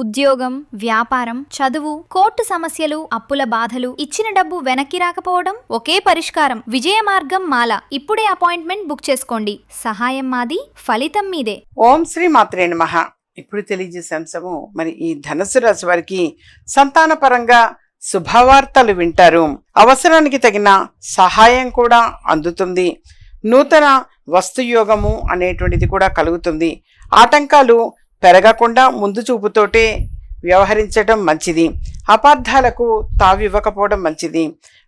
ఉద్యోగం, వ్యాపారం, చదువు, కోర్టు సమస్యలు, అప్పుల బాధలు, ఇచ్చిన డబ్బు వెనక్కి రాకపోవడం ఒకే పరిష్కారం. విజయ మార్గం మాల. ఇప్పుడే అపాయింట్మెంట్ బుక్ చేసుకోండి. సహాయం మాది, ఫలితం మీదే. ఓం శ్రీ మాత్రే నమః. ఇప్పుడు తెలియజేసే అంశము మరి ఈ ధనుసు రాశి వారికి సంతాన పరంగా శుభవార్తలు వింటారు. అవసరానికి తగిన సహాయం కూడా అందుతుంది. నూతన వస్తుయోగము అనేటువంటిది కూడా కలుగుతుంది. ఆటంకాలు పెరగకుండా ముందు చూపుతోటే వ్యవహరించడం మంచిది. అపార్థాలకు తావివ్వకపోవడం మంచిది.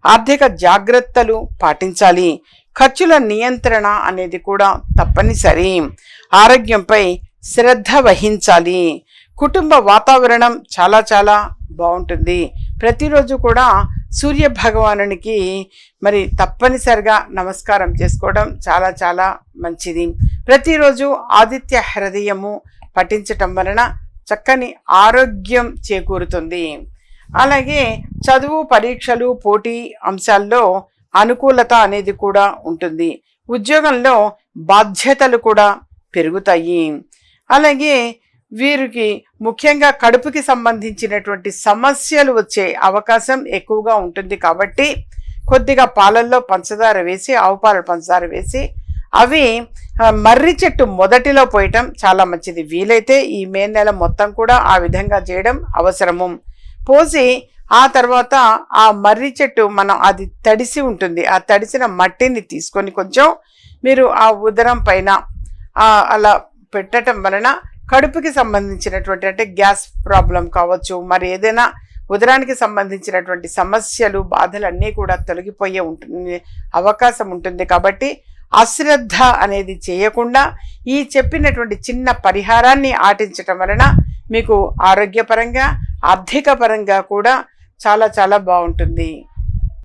ఆర్థిక జాగ్రత్తలు పాటించాలి. ఖర్చుల నియంత్రణ అనేది కూడా తప్పనిసరి. ఆరోగ్యంపై శ్రద్ధ వహించాలి. కుటుంబ వాతావరణం చాలా చాలా బాగుంటుంది. ప్రతిరోజు కూడా సూర్య భగవానునికి మరి తప్పనిసరిగా నమస్కారం చేసుకోవడం చాలా చాలా మంచిది. ప్రతిరోజు ఆదిత్య హృదయము పఠించటం వలన చక్కని ఆరోగ్యం చేకూరుతుంది. అలాగే చదువు, పరీక్షలు, పోటీ అంశాల్లో అనుకూలత అనేది కూడా ఉంటుంది. ఉద్యోగంలో బాధ్యతలు కూడా పెరుగుతాయి. అలాగే వీరికి ముఖ్యంగా కడుపుకి సంబంధించినటువంటి సమస్యలు వచ్చే అవకాశం ఎక్కువగా ఉంటుంది. కాబట్టి కొద్దిగా పాలల్లో పంచదార వేసి, ఆవు పాల పంచదార వేసి అవి మర్రి చెట్టు మొదటిలో పోయటం చాలా మంచిది. వీలైతే ఈ మే నెల మొత్తం కూడా ఆ విధంగా చేయడం అవసరము. పోసి ఆ తర్వాత ఆ మర్రి చెట్టు అది తడిసి ఉంటుంది. ఆ తడిసిన మట్టిని తీసుకొని కొంచెం మీరు ఆ ఉదరం పైన అలా పెట్టడం వలన కడుపుకి సంబంధించినటువంటి అంటే గ్యాస్ ప్రాబ్లం కావచ్చు, మరి ఏదైనా ఉదరానికి సంబంధించినటువంటి సమస్యలు, బాధలన్నీ కూడా తొలగిపోయే అవకాశం ఉంటుంది. కాబట్టి అశ్రద్ధ అనేది చేయకుండా ఈ చెప్పినటువంటి చిన్న పరిహారాన్ని ఆటించటం వలన మీకు ఆరోగ్యపరంగా, ఆర్థిక పరంగా కూడా చాలా చాలా బాగుంటుంది.